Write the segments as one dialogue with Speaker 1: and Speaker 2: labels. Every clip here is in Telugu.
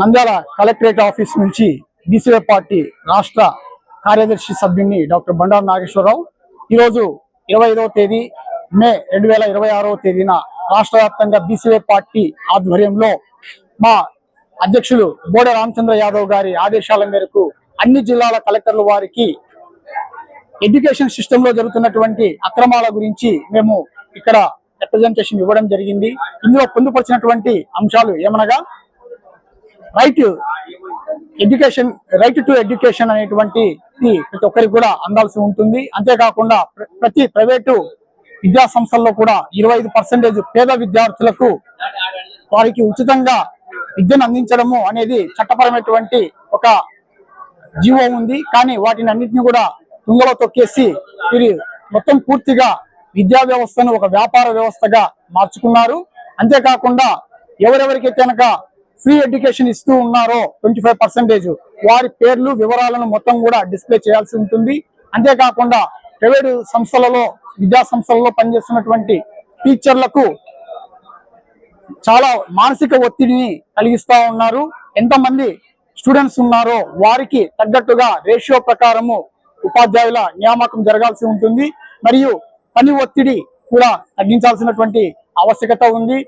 Speaker 1: నంద్యాల కలెక్టరేట్ ఆఫీస్ నుంచి బీసీవై పార్టీ రాష్ట్ర కార్యదర్శి సభ్యుని డాక్టర్ బండారు నాగేశ్వరరావు ఈరోజు 25వ తేదీ మే 2026వ తేదీన రాష్ట్ర వ్యాప్తంగా బీసీవై పార్టీ ఆధ్వర్యంలో మా అధ్యక్షులు బోడే రామచంద్ర యాదవ్ గారి ఆదేశాల మేరకు అన్ని జిల్లాల కలెక్టర్ల వారికి ఎడ్యుకేషన్ సిస్టమ్ లో జరుగుతున్నటువంటి అక్రమాల గురించి మేము ఇక్కడ రిప్రజెంటేషన్ ఇవ్వడం జరిగింది. ఇందులో పొందుపరిచినటువంటి అంశాలు ఏమనగా రైట్ టు ఎడ్యుకేషన్ అనేటువంటి ప్రతి ఒక్కరికి కూడా అందాల్సి ఉంటుంది. అంతేకాకుండా ప్రతి ప్రైవేటు విద్యా సంస్థల్లో కూడా 25% పేద విద్యార్థులకు వారికి ఉచితంగా విద్యను అందించడము అనేది చట్టపరమైనటువంటి ఒక జీవో ఉంది. కానీ వాటిని అన్నింటినీ కూడా తుంగలో తొక్కేసి వీరి మొత్తం పూర్తిగా విద్యా వ్యవస్థను ఒక వ్యాపార వ్యవస్థగా మార్చుకున్నారు. అంతేకాకుండా ఎవరెవరికైతే కనుక ఫ్రీ ఎడ్యుకేషన్ ఇస్తూ ఉన్నారో 25% వారి పేర్లు వివరాలను మొత్తం కూడా డిస్ప్లే చేయాల్సి ఉంటుంది. అంతేకాకుండా ప్రైవేటు సంస్థలలో విద్యా సంస్థలలో పనిచేస్తున్నటువంటి టీచర్లకు చాలా మానసిక ఒత్తిడిని కలిగిస్తా ఉన్నారు. ఎంతమంది స్టూడెంట్స్ ఉన్నారో వారికి తగ్గట్టుగా రేషియో ప్రకారము ఉపాధ్యాయుల నియామకం జరగాల్సి ఉంటుంది. మరియు పని ఒత్తిడి కూడా తగ్గించాల్సినటువంటి ఆవశ్యకత ఉంది.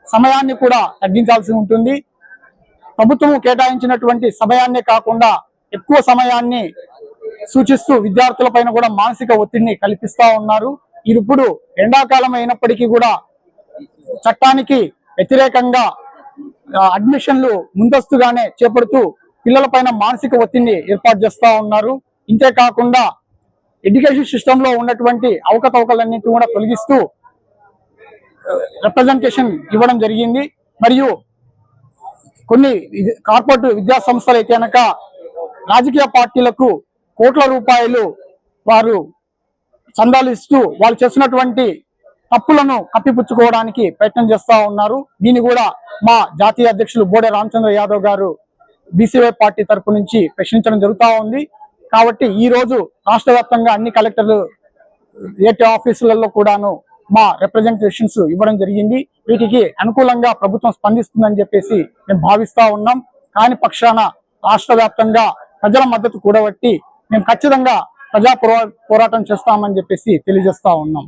Speaker 1: సమయాన్ని కూడా తగ్గించాల్సి ఉంటుంది. ప్రభుత్వం కేటాయించినటువంటి సమయాన్నే కాకుండా ఎక్కువ సమయాన్ని సూచిస్తూ విద్యార్థుల పైన కూడా మానసిక ఒత్తిడిని కల్పిస్తా ఉన్నారు. ఇప్పుడు ఎండాకాలం అయినప్పటికీ కూడా చట్టానికి వ్యతిరేకంగా అడ్మిషన్లు ముందస్తుగానే చేపడుతూ పిల్లల పైన మానసిక ఒత్తిడిని ఏర్పాటు చేస్తా ఉన్నారు. ఇంతేకాకుండా ఎడ్యుకేషన్ సిస్టమ్ లో ఉన్నటువంటి అవకతవకలన్నింటినీ కూడా తొలగిస్తూ రిప్రజెంటేషన్ ఇవ్వడం జరిగింది. మరియు కొన్ని కార్పొరేట్ విద్యా సంస్థలు అయితే కనుక రాజకీయ పార్టీలకు కోట్ల రూపాయలు వారు చందాలు ఇస్తూ వాళ్ళు చేసినటువంటి తప్పులను కప్పిపుచ్చుకోవడానికి ప్రయత్నం చేస్తా ఉన్నారు. దీన్ని కూడా మా జాతీయ అధ్యక్షులు బోడే రామచంద్ర యాదవ్ గారు బీసీవై పార్టీ తరపు నుంచి ప్రశ్నించడం జరుగుతూ ఉంది. కాబట్టి ఈ రోజు రాష్ట్ర వ్యాప్తంగా అన్ని కలెక్టర్లు ఏటీ ఆఫీసులలో కూడాను మా రిప్రజెంటేషన్స్ ఇవ్వడం జరిగింది. వీటికి అనుకూలంగా ప్రభుత్వం స్పందిస్తుందని చెప్పేసి మేము భావిస్తా ఉన్నాం. కాని పక్షాన రాష్ట్ర వ్యాప్తంగా ప్రజల మద్దతు కూడబట్టి మేము ఖచ్చితంగా ప్రజా పోరాటం చేస్తామని చెప్పేసి తెలియజేస్తా ఉన్నాం.